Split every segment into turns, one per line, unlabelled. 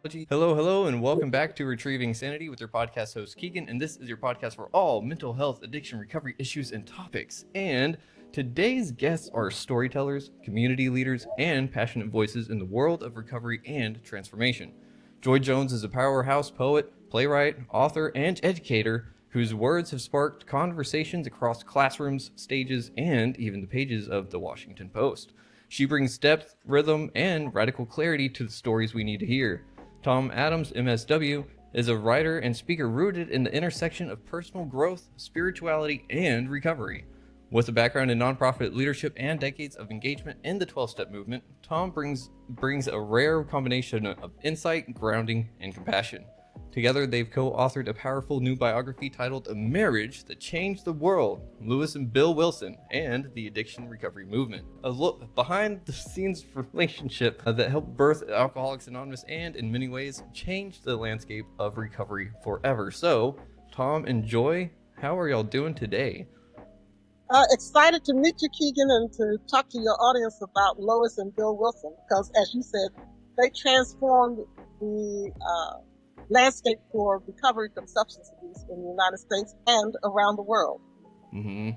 Hello, hello, and welcome back to Retrieving Sanity with your podcast host Keegan, and this is your podcast for all mental health, addiction, recovery issues, and topics. And today's guests are storytellers, community leaders, and passionate voices in the world of recovery and transformation. Joy Jones is a powerhouse poet, playwright, author, and educator whose words have sparked conversations across classrooms, stages, and even the pages of the Washington Post. She brings depth, rhythm, and radical clarity to the stories we need to hear. Tom Adams, MSW, is a writer and speaker rooted in the intersection of personal growth, spirituality, and recovery. With a background in nonprofit leadership and decades of engagement in the 12-step movement, Tom brings a rare combination of insight, grounding, and compassion. Together, they've co-authored a powerful new biography titled A Marriage That Changed the World, Lois and Bill Wilson, and the Addiction Recovery Movement. A look behind-the-scenes relationship that helped birth Alcoholics Anonymous and, in many ways, changed the landscape of recovery forever. So, Tom and Joy, how are y'all doing today?
Excited to meet you, Keegan, and to talk to your audience about Lois and Bill Wilson, because, as you said, they transformed the landscape for recovery from substance abuse in the United States and around the world.
Mm-hmm.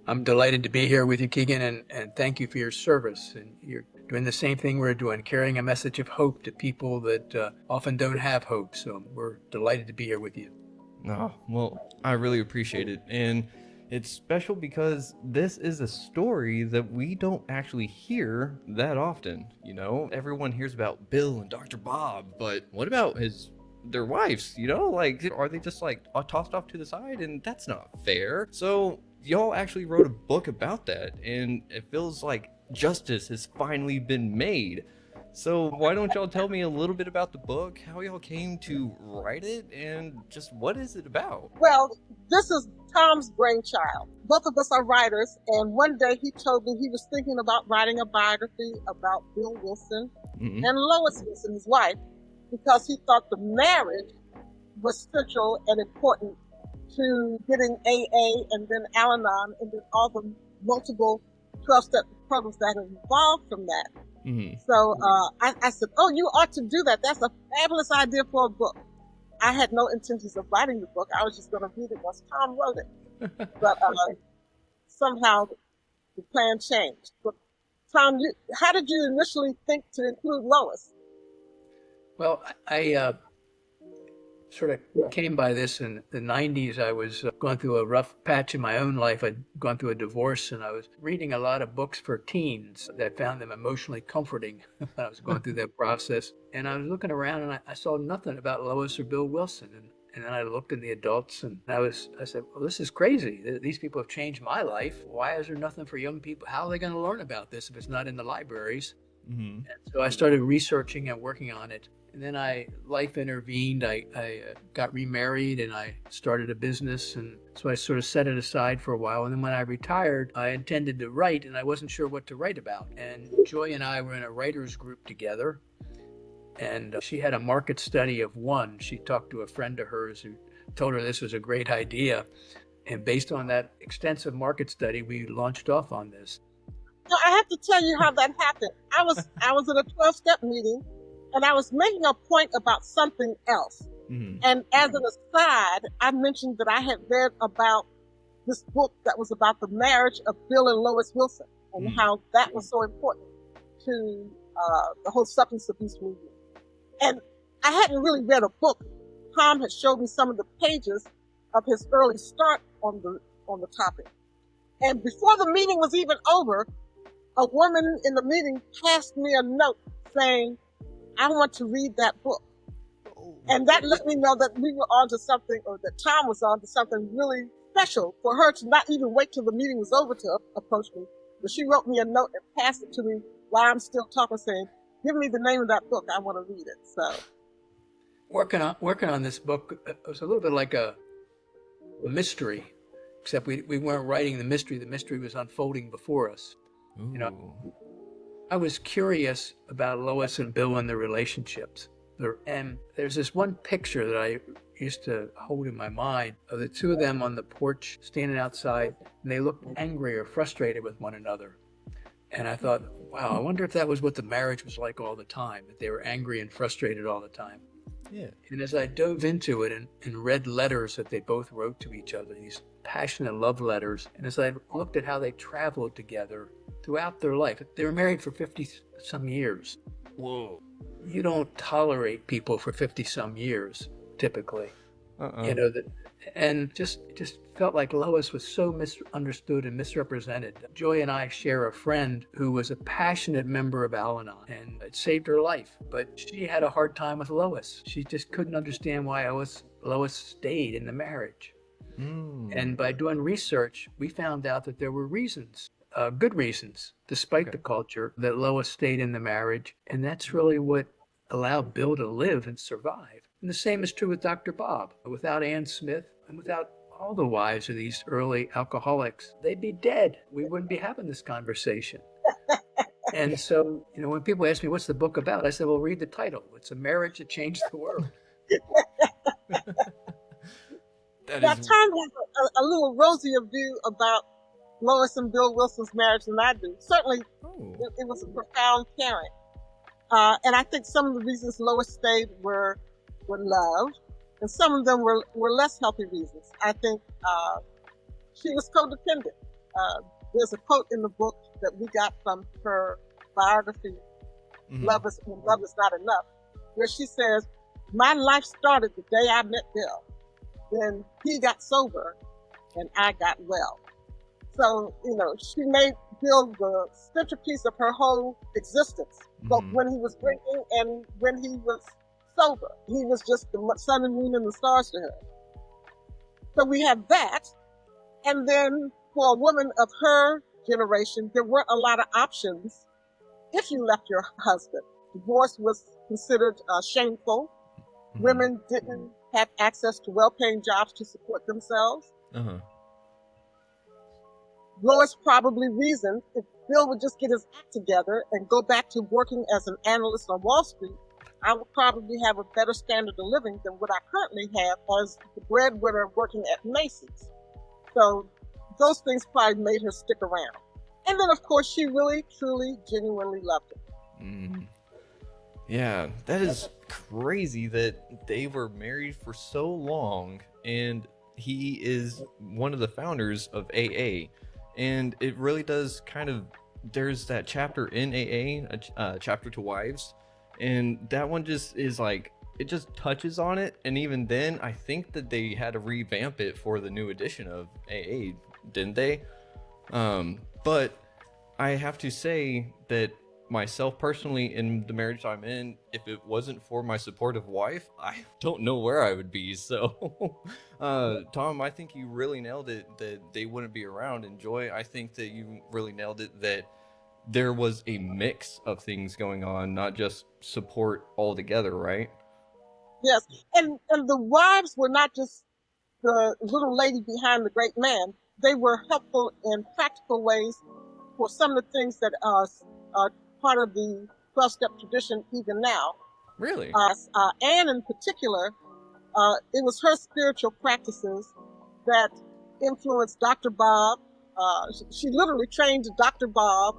I'm delighted to be here with you, Keegan, and thank you for your service. And you're doing the same thing we're doing, carrying a message of hope to people that often don't have hope. So we're delighted to be here with you.
Oh, well, I really appreciate it. And it's special because this is a story that we don't actually hear that often. You know, everyone hears about Bill and Dr. Bob, but what about their wives? You know, like, are they just like tossed off to the side? And that's not fair. So y'all actually wrote a book about that, and it feels like justice has finally been made. So why don't y'all tell me a little bit about the book, how y'all came to write it, and just what is it about?
Well, this is Tom's brainchild. Both of us are writers, and one day he told me he was thinking about writing a biography about Bill Wilson and Lois Wilson, his wife, because he thought the marriage was central and important to getting AA and then Al-Anon and then all the multiple 12-step programs that have evolved from that.
Mm-hmm.
So I said, oh, you ought to do that. That's a fabulous idea for a book. I had no intentions of writing the book. I was just going to read it once Tom wrote it. But somehow the plan changed. But Tom, how did you initially think to include Lois?
Well, I sort of came by this in the 90s. I was going through a rough patch in my own life. I'd gone through a divorce, and I was reading a lot of books for teens that found them emotionally comforting when I was going through that process. And I was looking around, and I saw nothing about Lois or Bill Wilson. And then I looked at the adults, and I said, well, this is crazy. These people have changed my life. Why is there nothing for young people? How are they going to learn about this if it's not in the libraries?
Mm-hmm.
And so I started researching and working on it. And then life intervened. I got remarried, and I started a business. And so I sort of set it aside for a while. And then when I retired, I intended to write, and I wasn't sure what to write about. And Joy and I were in a writer's group together. And she had a market study of one. She talked to a friend of hers who told her this was a great idea. And based on that extensive market study, we launched off on this.
So I have to tell you how that happened. I was at a 12-step meeting, and I was making a point about something else.
Mm-hmm.
And as an aside, I mentioned that I had read about this book that was about the marriage of Bill and Lois Wilson and how that was so important to the whole substance abuse movement. And I hadn't really read a book. Tom had showed me some of the pages of his early start on the topic. And before the meeting was even over, a woman in the meeting passed me a note saying, I want to read that book. And that let me know that we were onto something, or that Tom was onto something really special for her to not even wait till the meeting was over to approach me. But she wrote me a note and passed it to me while I'm still talking, saying, give me the name of that book. I want to read it. So
working on this book, it was a little bit like a mystery, except we weren't writing the mystery. The mystery was unfolding before us.
Ooh.
You know, I was curious about Lois and Bill and their relationships. And there's this one picture that I used to hold in my mind of the two of them on the porch standing outside, and they looked angry or frustrated with one another. And I thought, wow, I wonder if that was what the marriage was like all the time, that they were angry and frustrated all the time.
Yeah.
And as I dove into it and read letters that they both wrote to each other, these passionate love letters, and as I looked at how they traveled together throughout their life, they were married for 50 some years.
Whoa.
You don't tolerate people for 50 some years, typically.
Uh-uh.
You know, that, and just felt like Lois was so misunderstood and misrepresented. Joy and I share a friend who was a passionate member of Al-Anon, and it saved her life. But she had a hard time with Lois. She just couldn't understand why Lois stayed in the marriage. And by doing research, we found out that there were reasons, good reasons, despite the culture, that Lois stayed in the marriage. And that's really what allowed Bill to live and survive. And the same is true with Dr. Bob. Without Ann Smith and without all the wives of these early alcoholics, they'd be dead. We wouldn't be having this conversation. And so, you know, when people ask me, what's the book about? I said, well, read the title. It's a marriage that changed the world.
Now, Tom has a little rosier view about Lois and Bill Wilson's marriage than I do. Certainly, it was a profound parent. And I think some of the reasons Lois stayed were love, and some of them were less healthy reasons. I think she was codependent. There's a quote in the book that we got from her biography, Love is Not Enough, where she says, my life started the day I met Bill. Then he got sober and I got well. So, you know, she made Bill the centerpiece of her whole existence, both when he was drinking and when he was sober. He was just the sun and moon and the stars to her. So we have that. And then for a woman of her generation, there weren't a lot of options if you left your husband. Divorce was considered shameful. Women didn't have access to well-paying jobs to support themselves. Lois probably reasoned if Bill would just get his act together and go back to working as an analyst on Wall Street, I would probably have a better standard of living than what I currently have as the breadwinner working at Macy's. So those things probably made her stick around. And then, of course, she really, truly, genuinely loved him.
Yeah, that is crazy that they were married for so long, and he is one of the founders of AA. And it really does kind of, there's that chapter in AA, a chapter to wives, and that one just is like, it just touches on it. And even then, I think that they had to revamp it for the new edition of AA, didn't they? But I have to say that myself personally, in the marriage I'm in, if it wasn't for my supportive wife, I don't know where I would be. So Tom, I think you really nailed it that they wouldn't be around. And Joy, I think that you really nailed it that there was a mix of things going on, not just support altogether, right?
Yes, and the wives were not just the little lady behind the great man. They were helpful in practical ways for some of the things that are part of the 12-step tradition even now.
Really?
Anne in particular, it was her spiritual practices that influenced Dr. Bob. She literally trained Dr. Bob,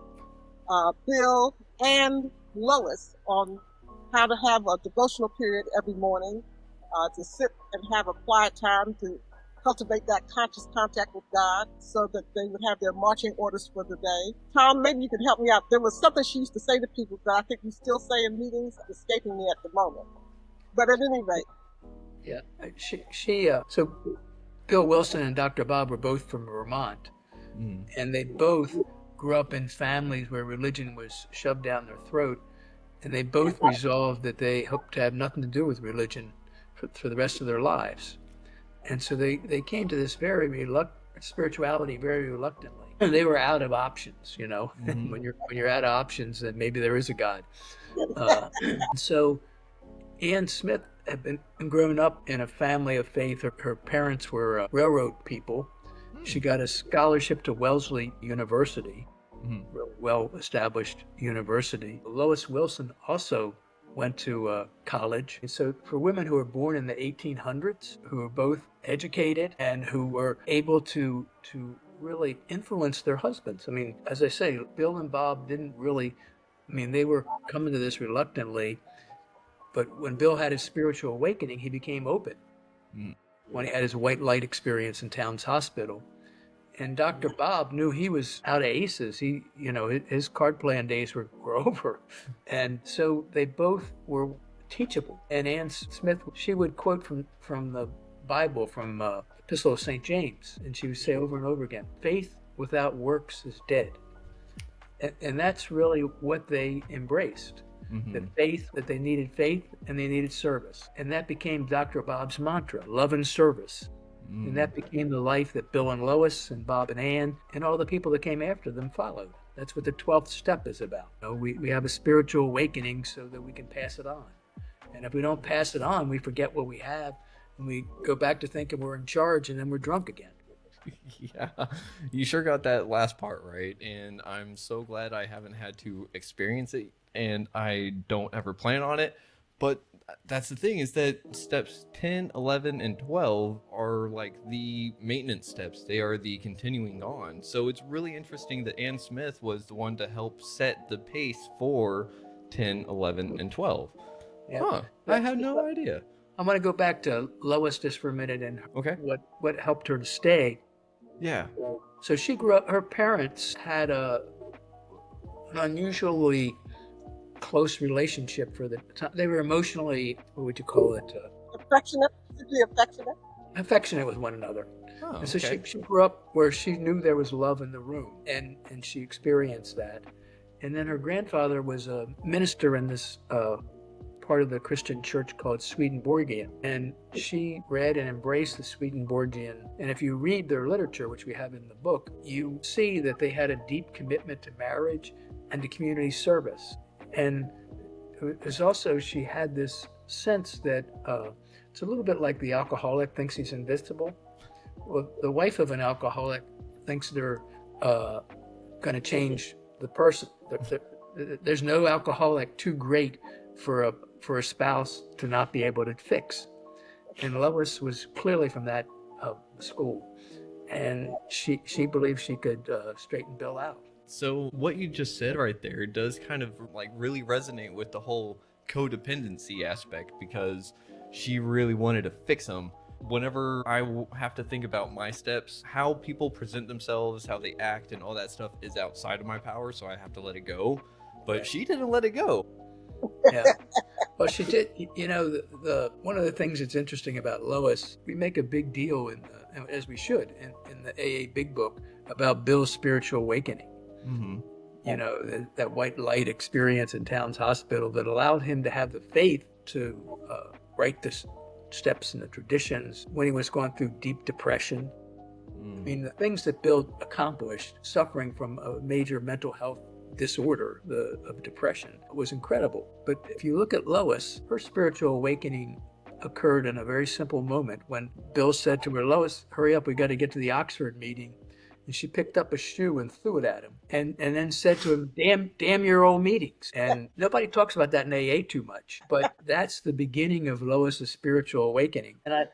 Bill, and Lois on how to have a devotional period every morning, to sit and have a quiet time to cultivate that conscious contact with God so that they would have their marching orders for the day. Tom, maybe you can help me out. There was something she used to say to people that I think we still say in meetings, escaping me at the moment. But at any rate.
Yeah, so Bill Wilson and Dr. Bob were both from Vermont, and they both grew up in families where religion was shoved down their throat, and they both resolved that they hoped to have nothing to do with religion for the rest of their lives. And so they came to this spirituality very reluctantly. And they were out of options, you know. When you're out of options, then maybe there is a God. So Ann Smith had been growing up in a family of faith. Her parents were railroad people. She got a scholarship to Wellesley University, well-established university. Lois Wilson also went to college. And so for women who were born in the 1800s, who were both educated and who were able to really influenced their husbands. I mean, as I say, Bill and Bob didn't really, I mean, they were coming to this reluctantly, but when Bill had his spiritual awakening, he became open.
Mm.
When he had his white light experience in Towns Hospital. And Dr. Bob knew he was out of aces. He, you know, his card playing days were over. And so they both were teachable. And Ann Smith, she would quote from the Bible, from Epistle of St. James. And she would say over and over again, faith without works is dead. And that's really what they embraced.
Mm-hmm.
That they needed faith and they needed service. And that became Dr. Bob's mantra, love and service.
Mm.
And that became the life that Bill and Lois and Bob and Ann and all the people that came after them followed. That's what the 12th step is about. You know, we have a spiritual awakening so that we can pass it on. And if we don't pass it on, we forget what we have and we go back to thinking we're in charge and then we're drunk again.
Yeah, you sure got that last part right. And I'm so glad I haven't had to experience it, and I don't ever plan on it. But that's the thing, is that steps 10, 11, and 12 are like the maintenance steps. They are the continuing on. So it's really interesting that Ann Smith was the one to help set the pace for 10, 11, and 12.
Yeah.
Huh, I had no idea.
I want to go back to Lois just for a minute and
Okay.
what helped her to stay.
Yeah.
So she grew up, her parents had an unusually close relationship for the time. They were emotionally, what would you call it?
Affectionate, simply affectionate.
Affectionate with one another.
Oh,
And so
okay.
she grew up where she knew there was love in the room, and she experienced that. And then her grandfather was a minister in this part of the Christian church called Swedenborgian. And she read and embraced the Swedenborgian. And if you read their literature, which we have in the book, you see that they had a deep commitment to marriage and to community service. And it was also, she had this sense that it's a little bit like the alcoholic thinks he's invincible. Well, the wife of an alcoholic thinks they're going to change the person. There's no alcoholic too great for a spouse to not be able to fix. And Lois was clearly from that school, and she believed she could straighten Bill out.
So what you just said right there does kind of like really resonate with the whole codependency aspect, because she really wanted to fix him. Whenever I have to think about my steps, how people present themselves, how they act, and all that stuff is outside of my power, so I have to let it go. But she didn't let it go.
Yeah. Well, she did. You know, the one of the things that's interesting about Lois, we make a big deal as we should in the AA Big Book about Bill's spiritual awakening.
Mm-hmm.
You know, that white light experience in Towns Hospital that allowed him to have the faith to write the steps and the traditions when he was going through deep depression. I mean, the things that Bill accomplished, suffering from a major mental health disorder of depression, was incredible. But if you look at Lois, her spiritual awakening occurred in a very simple moment when Bill said to her, Lois, hurry up, we got to get to the Oxford meeting. And she picked up a shoe and threw it at him, and then said to him, damn your old meetings. And nobody talks about that in AA too much, but that's the beginning of Lois's spiritual awakening. And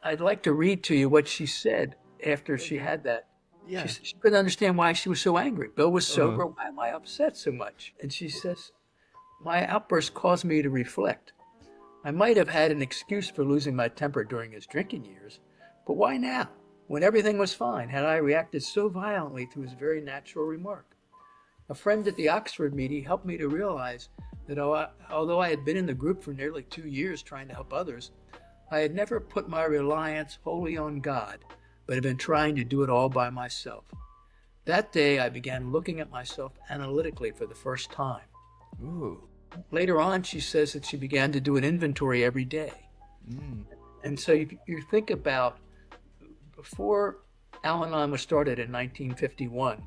I'd like to read to you what she said after she had that.
Yeah.
She couldn't understand why she was so angry. Bill was sober. Why am I upset so much? And she says, my outburst caused me to reflect. I might have had an excuse for losing my temper during his drinking years, but why now, when everything was fine, had I reacted so violently to his very natural remark? A friend at the Oxford meeting helped me to realize that although I had been in the group for nearly 2 years trying to help others, I had never put my reliance wholly on God, but had been trying to do it all by myself. That day, I began looking at myself analytically for the first time.
Ooh.
Later on, she says that she began to do an inventory every day. And so you think about, before Al-Anon was started in 1951,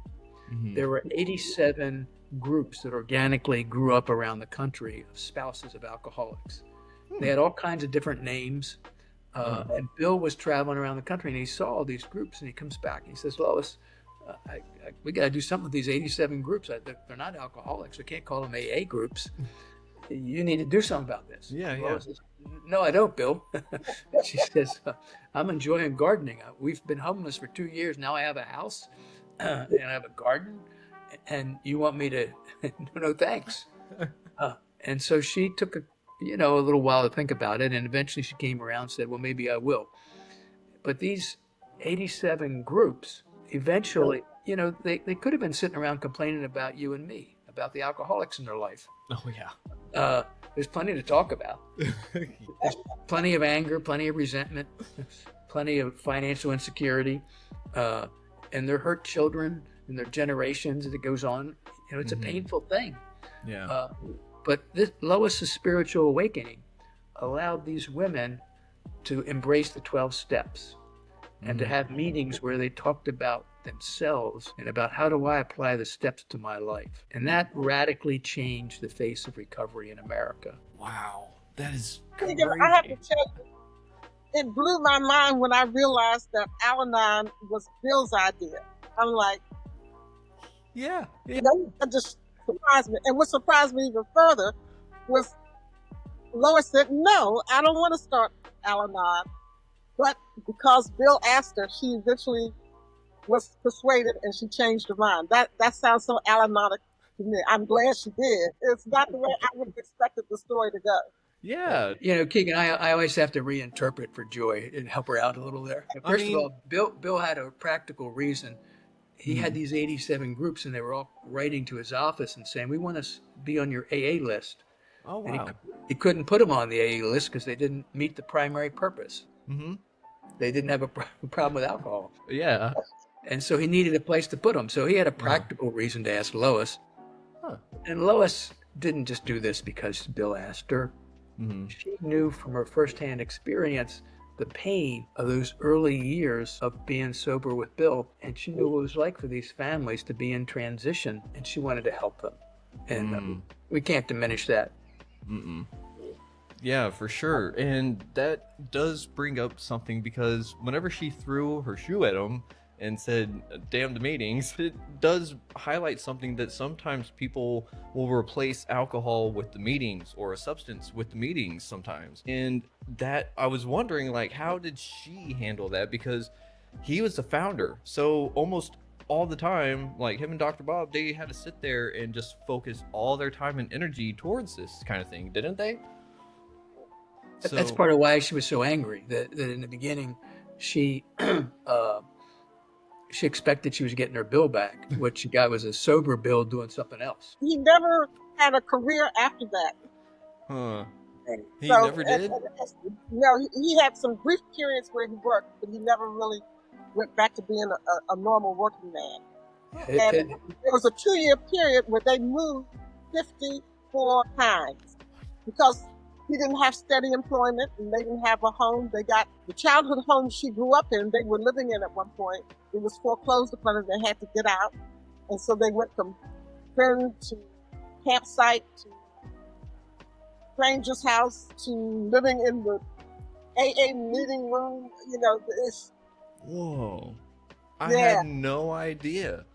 there were 87 groups that organically grew up around the country of spouses of alcoholics. They had all kinds of different names. And Bill was traveling around the country, and he saw all these groups, and he comes back and he says, Lois, we got to do something with these 87 groups. They're not alcoholics. We can't call them AA groups. You need to do something about this.
Yeah,
Lois says, No, I don't, Bill. She says, I'm enjoying gardening. We've been homeless for 2 years. Now I have a house and I have a garden. And you want me to, no, thanks. And so she took a little while to think about it. And eventually she came around and said, well, maybe I will. But these 87 groups, eventually, they could have been sitting around complaining about you and me, about the alcoholics in their life.
Oh, yeah.
There's plenty to talk about. There's plenty of anger, plenty of resentment, plenty of financial insecurity, and their hurt children and their generations. It goes on. It's a painful thing.
Yeah.
But Lois's spiritual awakening allowed these women to embrace the 12 steps and to have meetings where they talked about themselves and about how do I apply the steps to my life. And that radically changed the face of recovery in America.
Wow. That is
I
crazy.
have to tell you, it blew my mind when I realized that Al-Anon was Bill's idea. I'm like,
Yeah.
that just surprised me. And what surprised me even further was Lois said, no, I don't want to start Al-Anon. But because Bill asked her, she eventually was persuaded and she changed her mind. That sounds so Al-Anonic to me. I'm glad she did. It's not the way I would have expected the story to go.
Yeah.
Keegan, I always have to reinterpret for Joy and help her out a little there. First of all, Bill had a practical reason. He had these 87 groups and they were all writing to his office and saying, we want to be on your AA list.
Oh, wow.
And he couldn't put them on the AA list because they didn't meet the primary purpose.
Mm-hmm.
They didn't have a problem with alcohol.
Yeah.
And so he needed a place to put them. So he had a practical reason to ask Lois.
Huh.
And Lois didn't just do this because Bill asked her.
Mm-hmm.
She knew from her firsthand experience the pain of those early years of being sober with Bill. And she knew what it was like for these families to be in transition. And she wanted to help them. And we can't diminish that.
Mm-mm. Yeah, for sure. And that does bring up something because whenever she threw her shoe at him and said, damn the meetings, it does highlight something that sometimes people will replace alcohol with the meetings or a substance with the meetings sometimes. And that I was wondering, like, how did she handle that? Because he was the founder. So almost all the time, like him and Dr. Bob, they had to sit there and just focus all their time and energy towards this kind of thing, didn't they?
That's part of why she was so angry that in the beginning she expected she was getting her bill back. What she got was a sober Bill doing something else.
He never had a career after that.
Huh. He
So,
never did?
No, he had some brief periods where he worked, but he never really went back to being a normal working man. And there was a 2-year period where they moved 54 times because he didn't have steady employment and they didn't have a home. They got the childhood home she grew up in, they were living in at one point. It was foreclosed upon and they had to get out. And so they went from friend to campsite to stranger's house to living in the AA meeting room. It's...
Whoa. I had no idea.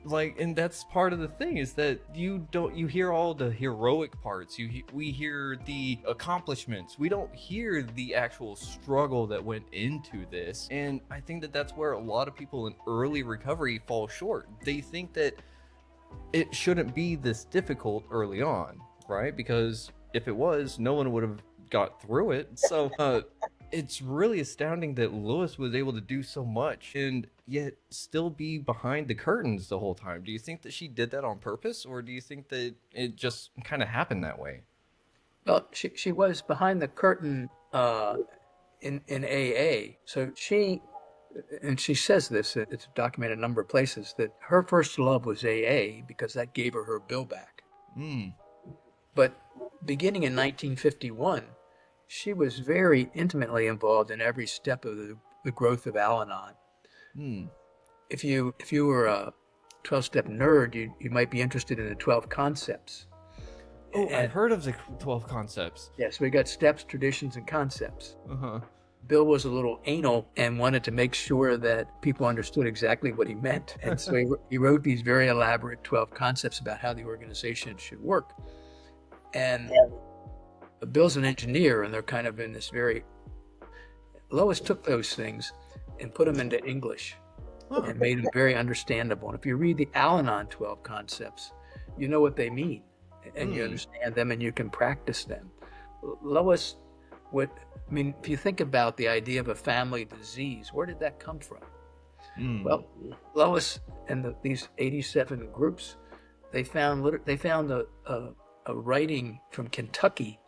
Like, and that's part of the thing is that you hear all the heroic parts. We hear the accomplishments. We don't hear the actual struggle that went into this. And I think that that's where a lot of people in early recovery fall short. They think that it shouldn't be this difficult early on, right? Because if it was, no one would have got through it. So, it's really astounding that Lois was able to do so much and yet still be behind the curtains the whole time. Do you think that she did that on purpose, or do you think that it just kind of happened that way?
Well, she was behind the curtain in AA. So she says this, it's documented a number of places, that her first love was AA because that gave her bill back. But beginning in 1951, she was very intimately involved in every step of the growth of Al-Anon. If you were a 12-step nerd, you might be interested in the 12 concepts.
Oh, I've heard of the 12 concepts.
Yes, we got steps, traditions, and concepts.
Uh-huh.
Bill was a little anal and wanted to make sure that people understood exactly what he meant. And so he wrote these very elaborate 12 concepts about how the organization should work. And Bill's an engineer, and they're kind of in this very. Lois took those things and put them into English and made them very understandable. And if you read the Al-Anon 12 concepts, you know what they mean, and you understand them, and you can practice them. Lois, if you think about the idea of a family disease, where did that come from? Well, Lois and these 87 groups, they found a writing from Kentucky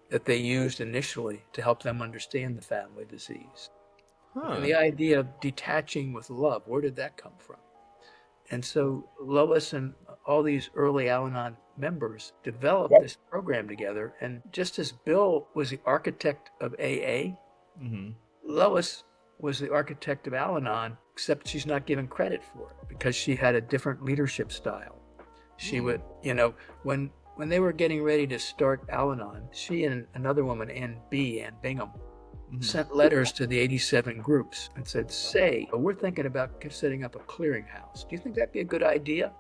that they used initially to help them understand the family disease. And the idea of detaching with love, where did that come from? And so Lois and all these early Al-Anon members developed this program together. And just as Bill was the architect of AA, Lois was the architect of Al-Anon, except she's not given credit for it because she had a different leadership style. She would, when they were getting ready to start Al-Anon, she and another woman, Ann Bingham, sent letters to the 87 groups and said, we're thinking about setting up a clearinghouse. Do you think that'd be a good idea?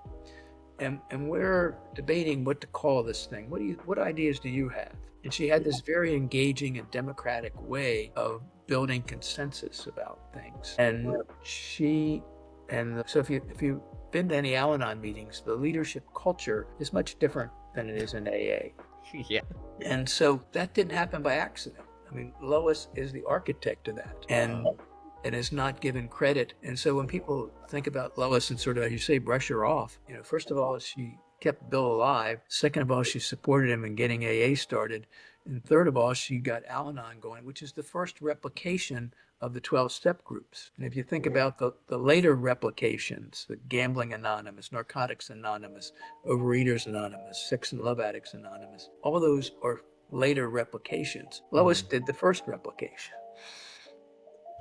And we're debating what to call this thing. What ideas do you have? And she had this very engaging and democratic way of building consensus about things. And so if you've been to any Al-Anon meetings, the leadership culture is much different than it is in AA.
Yeah.
And so that didn't happen by accident. I mean, Lois is the architect of that and is not given credit. And so when people think about Lois and sort of, as you say, brush her off, first of all, she kept Bill alive. Second of all, she supported him in getting AA started. And third of all, she got Al-Anon going, which is the first replication of the 12-step groups. And if you think about the later replications, the Gambling Anonymous, Narcotics Anonymous, Overeaters Anonymous, Sex and Love Addicts Anonymous, all those are later replications. Lois did the first replication.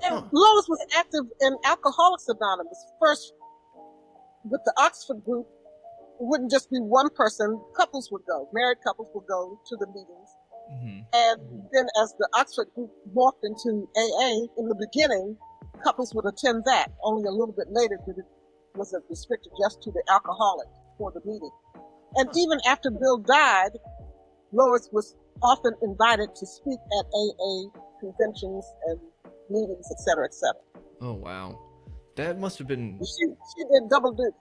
And Lois was active in Alcoholics Anonymous. First, with the Oxford group, it wouldn't just be one person. Couples would go. Married couples would go to the meetings. And then as the Oxford group morphed into AA, in the beginning, couples would attend that. Only a little bit later was it restricted just to the alcoholic for the meeting. And even after Bill died, Lois was often invited to speak at AA conventions and meetings, et cetera, et cetera.
Oh, wow. That must have been...
She did double duty.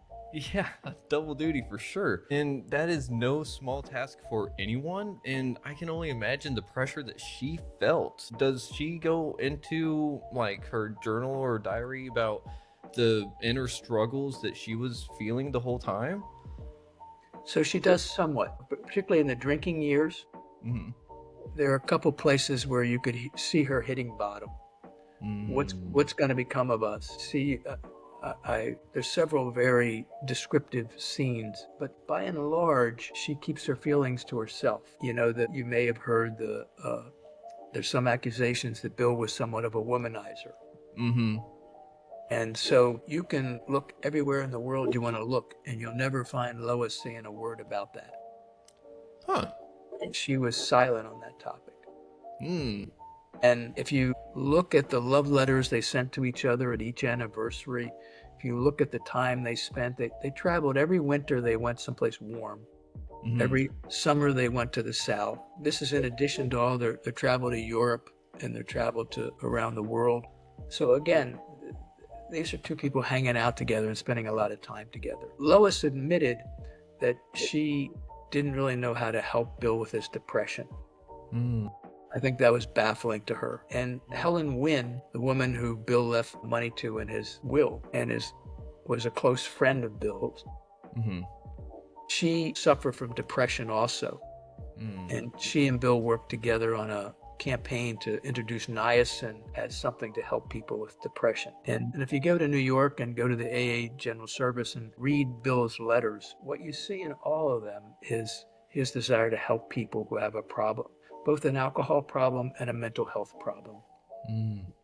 Yeah, double duty for sure. And that is no small task for anyone. And I can only imagine the pressure that she felt. Does she go into like her journal or diary about the inner struggles that she was feeling the whole time?
So she does somewhat, but particularly in the drinking years. There are a couple places where you could see her hitting bottom. What's going to become of us? See, there's several very descriptive scenes, but by and large, she keeps her feelings to herself. That you may have heard there's some accusations that Bill was somewhat of a womanizer. And so you can look everywhere in the world you want to look, and you'll never find Lois saying a word about that. And she was silent on that topic. And if you look at the love letters they sent to each other at each anniversary, if you look at the time they spent, they traveled every winter, they went someplace warm. Every summer they went to the South. This is in addition to all their travel to Europe and their travel to around the world. So again, these are two people hanging out together and spending a lot of time together. Lois admitted that she didn't really know how to help Bill with his depression. I think that was baffling to her. And Helen Wynne, the woman who Bill left money to in his will and was a close friend of Bill's, she suffered from depression also. And she and Bill worked together on a campaign to introduce niacin as something to help people with depression. And if you go to New York and go to the AA General Service and read Bill's letters, what you see in all of them is his desire to help people who have a problem, both an alcohol problem and a mental health problem.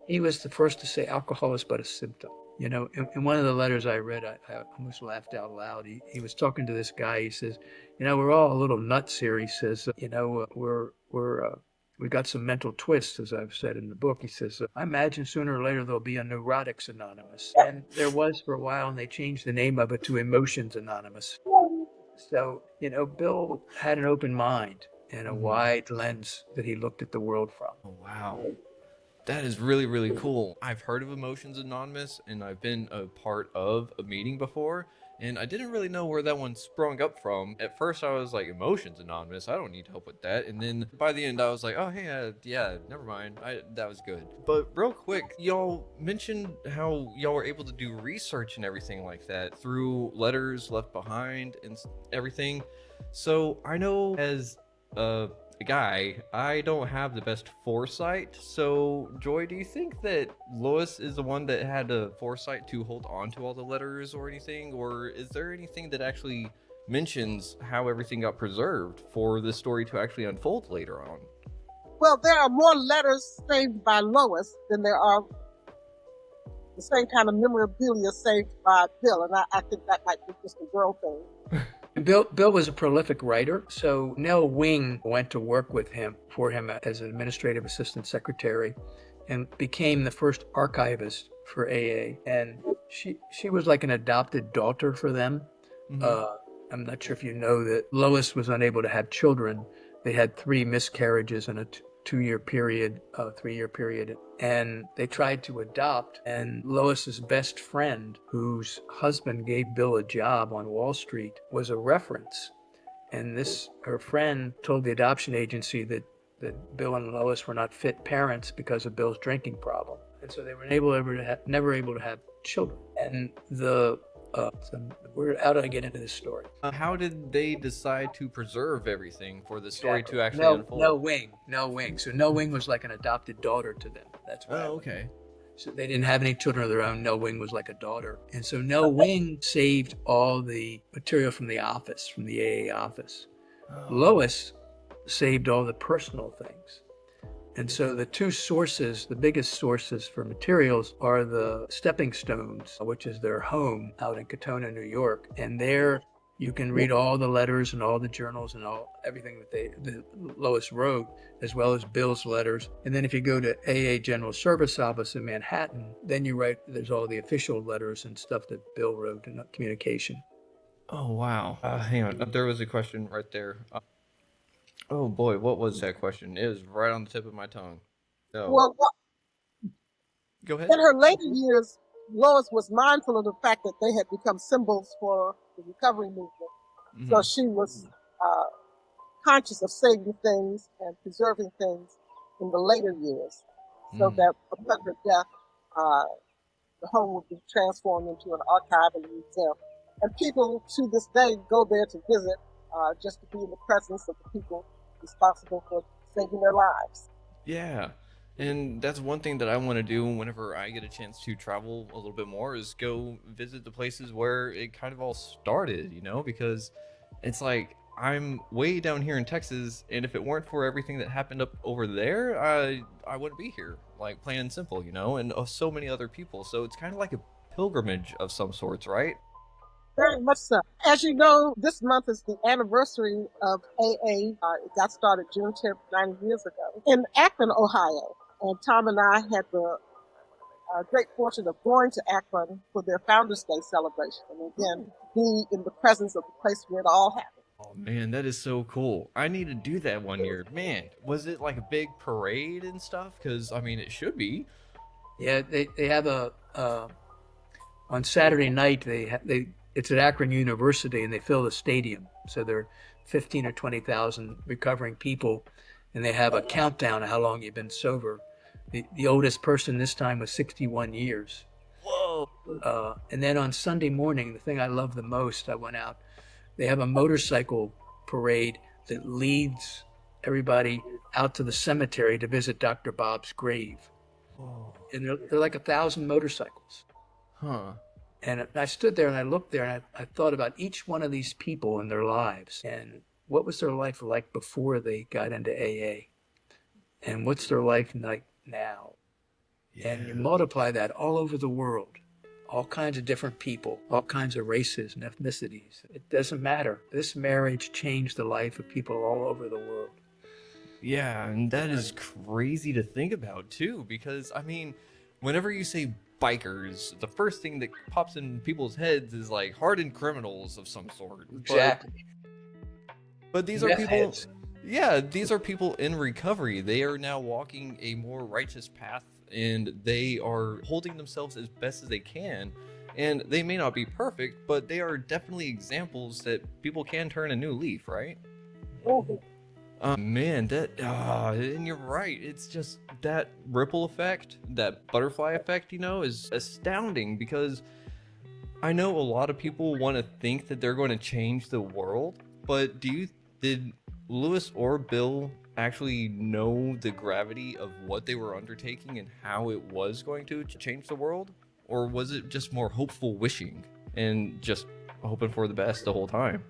He was the first to say alcohol is but a symptom. In one of the letters I read, I almost laughed out loud. He was talking to this guy. He says, we're all a little nuts here. He says, we got some mental twists, as I've said in the book. He says, I imagine sooner or later there'll be a Neurotics Anonymous. And there was for a while, and they changed the name of it to Emotions Anonymous. So, Bill had an open mind. and a wide lens that he looked at the world from.
Oh, wow. That is really, really cool. I've heard of Emotions Anonymous, and I've been a part of a meeting before, and I didn't really know where that one sprung up from. At first, I was like, Emotions Anonymous? I don't need help with that. And then by the end, I was like, oh, hey, yeah, never mind. That was good. But real quick, y'all mentioned how y'all were able to do research and everything like that through letters left behind and everything. So I know as a guy, I don't have the best foresight. So, Joy, do you think that Lois is the one that had the foresight to hold on to all the letters or anything? Or is there anything that actually mentions how everything got preserved for the story to actually unfold later on?
Well, there are more letters saved by Lois than there are the same kind of memorabilia saved by Bill, and I think that might be just a girl thing.
Bill was a prolific writer, so Nell Wing went to work with him for him as an administrative assistant secretary and became the first archivist for AA. And she was like an adopted daughter for them. I'm not sure if you know that Lois was unable to have children. They had 3 miscarriages in a 3-year period, and they tried to adopt. And Lois's best friend, whose husband gave Bill a job on Wall Street, was a reference. And her friend told the adoption agency that Bill and Lois were not fit parents because of Bill's drinking problem, and so they were never able to have children. And how do I get into this story?
How did they decide to preserve everything for the story to actually unfold?
Nell Wing. So Nell Wing was like an adopted daughter to them. That's why.
Oh, okay.
So they didn't have any children of their own. Nell Wing was like a daughter. And so Nell Wing saved all the material from the office, from the AA office.
Oh.
Lois saved all the personal things. And so the 2 sources, the biggest sources for materials, are the Stepping Stones, which is their home out in Katona, New York. And there you can read all the letters and all the journals and everything that Lois wrote, as well as Bill's letters. And then if you go to AA General Service Office in Manhattan, then there's all the official letters and stuff that Bill wrote in communication.
Oh, wow. Hang on. There was a question right there. Oh boy, what was that question? It was right on the tip of my tongue. No.
Well,
Go ahead.
in her later years, Lois was mindful of the fact that they had become symbols for the recovery movement. So she was conscious of saving things and preserving things in the later years, so that upon her death, the home would be transformed into an archive and museum. And people to this day go there to visit, just to be in the presence of the people responsible for saving their lives.
Yeah. And that's one thing that I want to do whenever I get a chance to travel a little bit more, is go visit the places where it kind of all started, because it's like I'm way down here in Texas, and if it weren't for everything that happened up over there, I wouldn't be here, like plain and simple, and so many other people. So it's kind of like a pilgrimage of some sorts, right?
Very much so. As you know, this month is the anniversary of AA. It got started June 10th, 90 years ago in Akron, Ohio. And Tom and I had the great fortune of going to Akron for their Founders Day celebration. And again, be in the presence of the place where it all happened.
Oh man, that is so cool. I need to do that one year. Man, was it like a big parade and stuff? Because, it should be.
Yeah, they have on Saturday night, it's at Akron University, and they fill the stadium. So there are 15 or 20,000 recovering people, and they have a countdown of how long you've been sober. The oldest person this time was 61 years.
Whoa.
And then on Sunday morning, the thing I love the most, I went out, they have a motorcycle parade that leads everybody out to the cemetery to visit Dr. Bob's grave. Whoa. And they're like 1,000 motorcycles.
Huh.
And I stood there and I looked there and I thought about each one of these people and their lives, and what was their life like before they got into AA, and what's their life like now. Yeah. And you multiply that all over the world, all kinds of different people, all kinds of races and ethnicities. It doesn't matter. This marriage changed the life of people all over the world.
Yeah, and that is crazy to think about too, because whenever you say bikers, the first thing that pops in people's heads is like hardened criminals of some sort.
Exactly.
But these are people. Yeah, these are people in recovery. They are now walking a more righteous path, and they are holding themselves as best as they can. And they may not be perfect, but they are definitely examples that people can turn a new leaf, right?
Mhm.
Man, and you're right. It's just that ripple effect, that butterfly effect, is astounding, because I know a lot of people want to think that they're going to change the world, but did Lewis or Bill actually know the gravity of what they were undertaking and how it was going to change the world? Or was it just more hopeful wishing and just hoping for the best the whole time?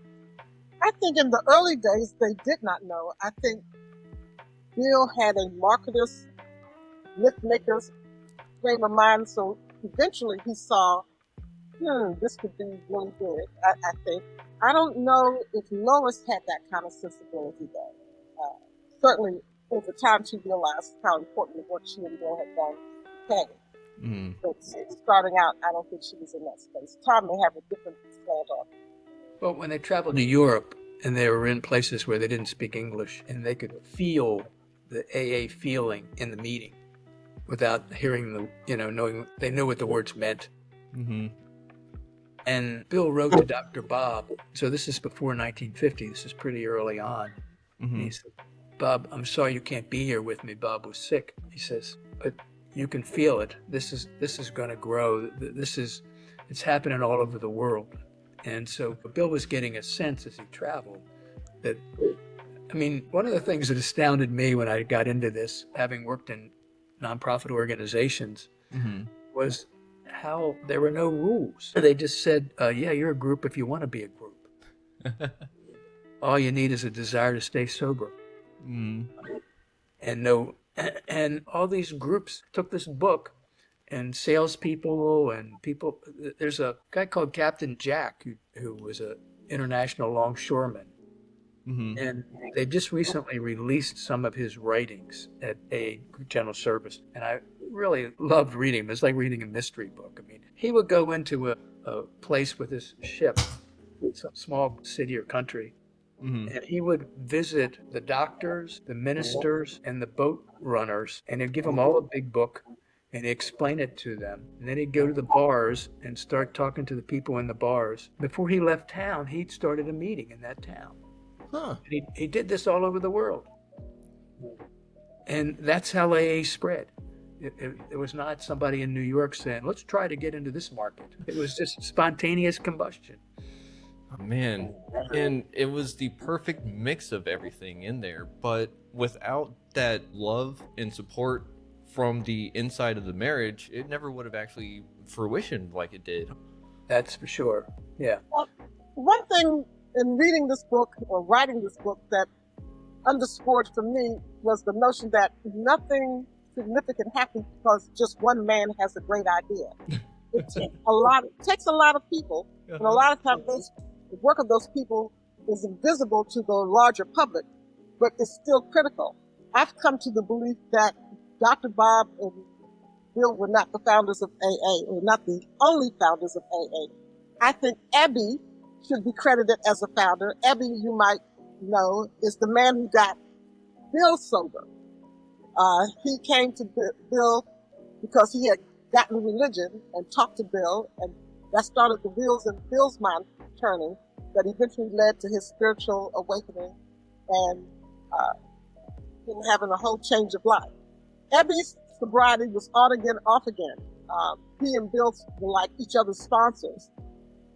I think in the early days they did not know. I think Bill had a marketer's, myth maker's frame of mind, so eventually he saw, this could be really good. I think. I don't know if Lois had that kind of sensibility though. Certainly over time she realized how important the work she and Bill had done became.
Mm.
But starting out, I don't think she was in that space. Tom may have a different slant on it.
Well, when they traveled to Europe and they were in places where they didn't speak English and they could feel the AA feeling in the meeting without hearing knowing they knew what the words meant.
Mm-hmm.
And Bill wrote to Dr. Bob. So this is before 1950. This is pretty early on.
Mm-hmm.
And he said, Bob, I'm sorry you can't be here with me. Bob was sick. He says, but you can feel it. This is going to grow. It's happening all over the world. And so Bill was getting a sense as he traveled that, one of the things that astounded me when I got into this, having worked in nonprofit organizations,
Mm-hmm.
was how there were no rules. They just said, yeah, you're a group if you want to be a group. All you need is a desire to stay sober.
Mm.
And all these groups took this book, and salespeople and people. There's a guy called Captain Jack who was an international longshoreman,
Mm-hmm.
and they just recently released some of his writings at a general service, and I really loved reading him. It's like reading a mystery book. He would go into a place with his ship, some small city or country,
Mm-hmm.
and he would visit the doctors, the ministers, and the boat runners, and he'd give them all a big book, and he'd explain it to them. And then he'd go to the bars and start talking to the people in the bars. Before he left town, he'd started a meeting in that town.
Huh.
And he did this all over the world. And that's how AA spread. It was not somebody in New York saying, let's try to get into this market. It was just spontaneous combustion.
Oh, man, and it was the perfect mix of everything in there, but without that love and support from the inside of the marriage, it never would have actually fruitioned like it did.
That's for sure. Yeah.
One thing in reading this book or writing this book that underscored for me was the notion that nothing significant happens because just one man has a great idea. It takes a lot of people, and a lot of times the work of those people is invisible to the larger public, but it's still critical. I've come to the belief that Dr. Bob and Bill were not the founders of AA, or not the only founders of AA. I think Ebby should be credited as a founder. Ebby, you might know, is the man who got Bill sober. He came to Bill because he had gotten religion and talked to Bill, and that started the wheels in Bill's mind turning that eventually led to his spiritual awakening and him having a whole change of life. Ebby's sobriety was on again, off again. He and Bill were like each other's sponsors,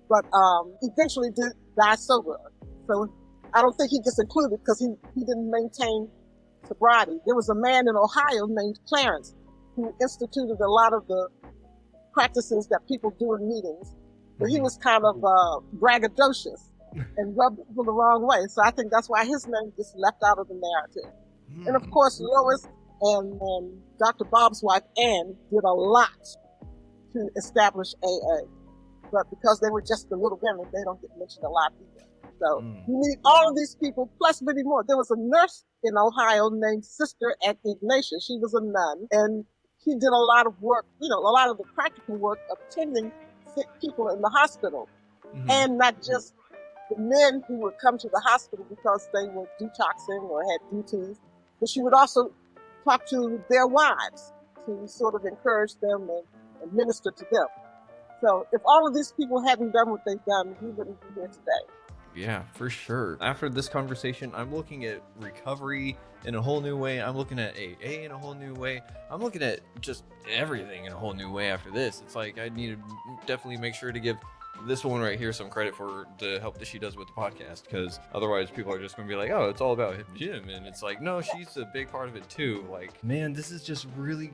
but eventually did die sober. So I don't think he gets included because he didn't maintain sobriety. There was a man in Ohio named Clarence who instituted a lot of the practices that people do in meetings, but he was kind of braggadocious and rubbed people the wrong way. So I think that's why his name gets left out of the narrative. And of course, Lois and Dr. Bob's wife, Ann, did a lot to establish AA. But because they were just the little women, they don't get mentioned a lot either. So you need all of these people, plus many more. There was a nurse in Ohio named Sister Ignatia. She was a nun, and she did a lot of work, a lot of the practical work of tending sick people in the hospital. And not just the men who would come to the hospital because they were detoxing or had duties, but she would also talk to their wives to sort of encourage them and minister to them. So if all of these people hadn't done what they've done, we wouldn't be here today.
Yeah, for sure. After this conversation, I'm looking at recovery in a whole new way. I'm looking at AA in a whole new way. I'm looking at just everything in a whole new way after this. It's like I need to definitely make sure to give this one right here some credit for the help that she does with the podcast, because otherwise people are just going to be like, oh, it's all about Jim. And it's like, no, she's a big part of it too. Like, man, this is just really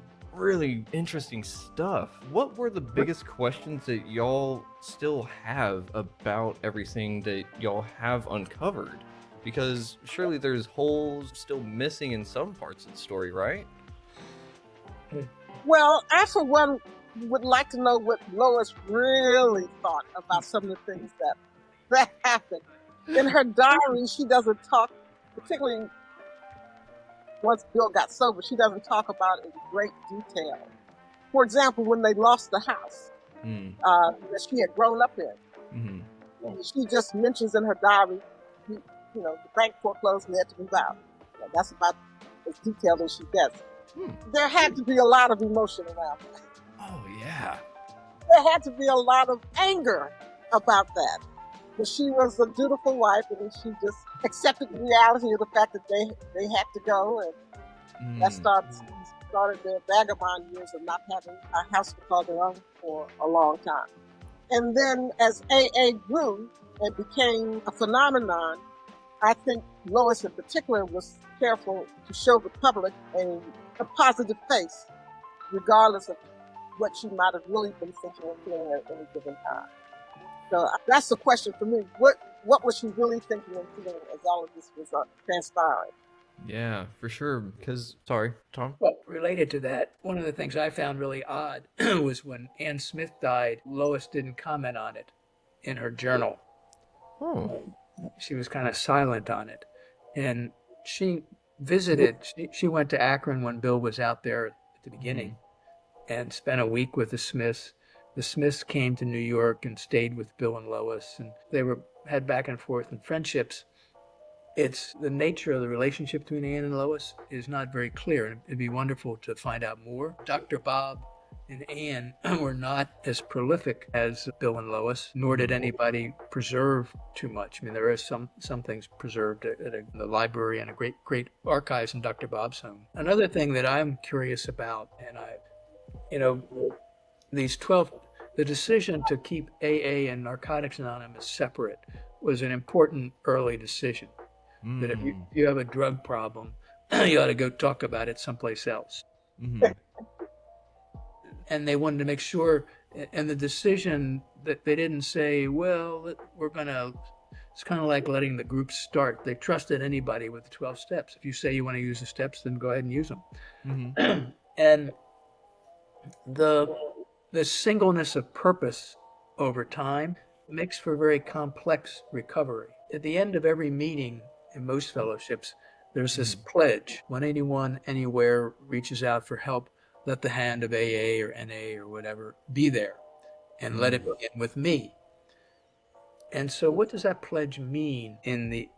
interesting stuff. What were the biggest questions that y'all still have about everything that y'all have uncovered? Because surely there's holes still missing in some parts of the story, right?
Well, I, for one, would like to know what Lois really thought about some of the things that happened. In her diary, she doesn't talk, particularly once Bill got sober, she doesn't talk about it in great detail. For example, when they lost the house that she had grown up in, she just mentions in her diary, the bank foreclosed and they had to move out. That's about as detailed as she gets. There had to be a lot of emotion around that.
Oh, yeah.
There had to be a lot of anger about that. But she was a dutiful wife, and she just accepted the reality of the fact that they had to go, and that started their vagabond years of not having a house to call their own for a long time. And then as AA grew and became a phenomenon, I think Lois in particular was careful to show the public a positive face, regardless of what she might have really been thinking and feeling at any given time. So that's the question for me. What was she really thinking and feeling as all of this was transpiring?
Yeah, for sure. Because, sorry, Tom?
Well, related to that, one of the things I found really odd was when Ann Smith died, Lois didn't comment on it in her journal.
Oh.
She was kind of silent on it. And she visited, she went to Akron when Bill was out there at the beginning and spent a week with the Smiths. The Smiths came to New York and stayed with Bill and Lois, and they had back and forth in friendships. It's the nature of the relationship between Ann and Lois is not very clear, and it'd be wonderful to find out more. Dr. Bob and Ann were not as prolific as Bill and Lois, nor did anybody preserve too much. I mean, there are some things preserved at the library and a great archives in Dr. Bob's home. Another thing that I'm curious about, and the decision to keep AA and Narcotics Anonymous separate was an important early decision. That if you have a drug problem, you ought to go talk about it someplace else. And they wanted to make sure, and the decision that they didn't say, well, it's kind of like letting the group start. They trusted anybody with the 12 steps. If you say you want to use the steps, then go ahead and use them. And the singleness of purpose over time makes for very complex recovery. At the end of every meeting in most fellowships, there's this pledge. When anyone, anywhere reaches out for help, let the hand of AA or NA or whatever be there, and let it begin with me. And so what does that pledge mean in the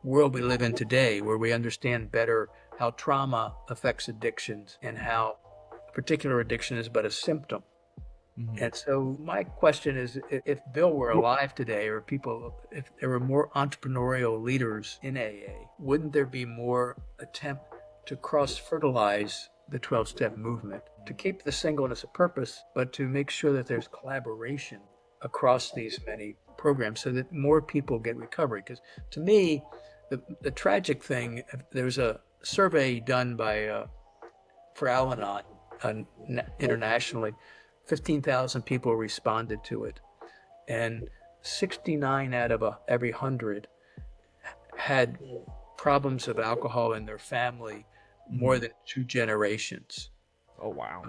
world we live in today, where we understand better how trauma affects addictions and how a particular addiction is but a symptom? And so my question is, if Bill were alive today, or if there were more entrepreneurial leaders in AA, wouldn't there be more attempt to cross-fertilize the 12-step movement, to keep the singleness of purpose, but to make sure that there's collaboration across these many programs so that more people get recovery? Because to me, the tragic thing, there's a survey done for Al-Anon internationally. 15,000 people responded to it, and 69 out of every 100 had problems of alcohol in their family more than 2 generations.
Oh, wow.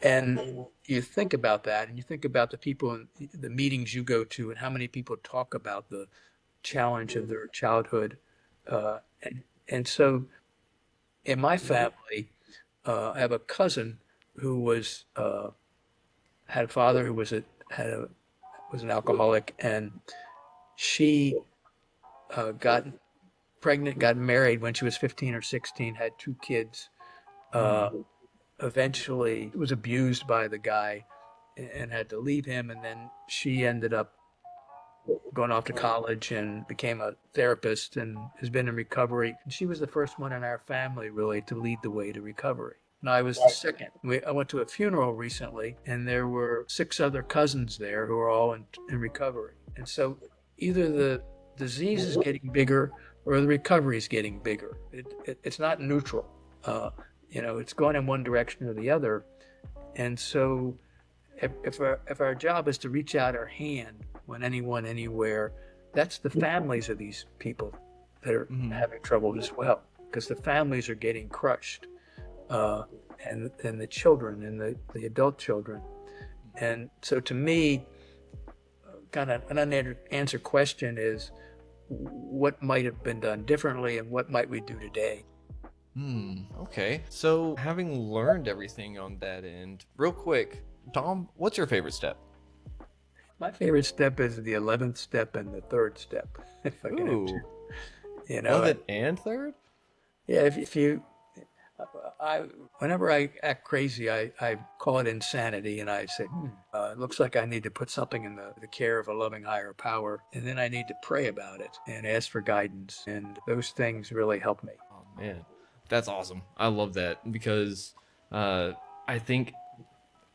And you think about that, and you think about the people in the meetings you go to and how many people talk about the challenge of their childhood. And so in my family, I have a cousin who had a father who was an alcoholic, and she got pregnant, got married when she was 15 or 16, had 2 kids. Eventually was abused by the guy and had to leave him. And then she ended up going off to college and became a therapist and has been in recovery. And she was the first one in our family really to lead the way to recovery. And I was the second. I went to a funeral recently, and there were 6 other cousins there who are all in recovery. And so either the disease is getting bigger or the recovery is getting bigger. It's not neutral. It's going in one direction or the other. And so if our job is to reach out our hand when anyone, anywhere, that's the families of these people that are having trouble as well, because the families are getting crushed, and the children and the adult children. And so to me, kind of an unanswered question is, what might have been done differently and what might we do today?
Okay. So having learned everything on that end, real quick, Tom, what's your favorite step?
My favorite step is the 11th step and the 3rd step, if I can have to.
11th and 3rd?
Yeah, if you, whenever I act crazy, I call it insanity, and I say, it looks like I need to put something in the care of a loving higher power, and then I need to pray about it and ask for guidance, and those things really help me.
Oh, man. That's awesome. I love that because I think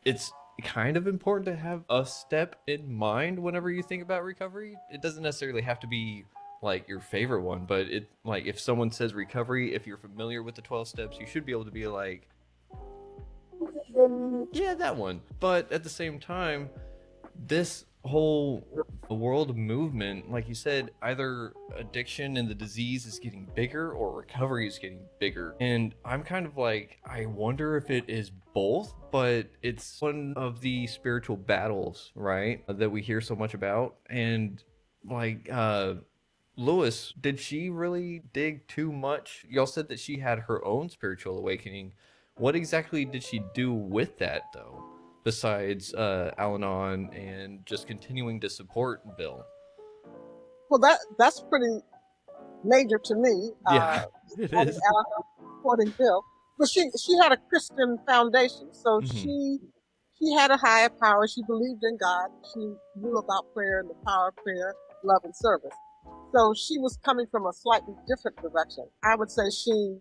it's kind of important to have a step in mind whenever you think about recovery. It doesn't necessarily have to be like your favorite one, but it, like, if someone says recovery, if you're familiar with the 12 steps, you should be able to be like, yeah, that one. But at the same time, this whole world movement, like you said, either addiction and the disease is getting bigger or recovery is getting bigger. And I'm kind of like, I wonder if it is both, but it's one of the spiritual battles, right, that we hear so much about. And like, Lois, did she really dig too much? Y'all said that she had her own spiritual awakening. What exactly did she do with that, though, besides Al-Anon and just continuing to support Bill?
Well, that's pretty major to me.
Yeah, it is.
Supporting Bill, but she had a Christian foundation, so she had a higher power. She believed in God. She knew about prayer and the power of prayer, love, and service. So she was coming from a slightly different direction. I would say she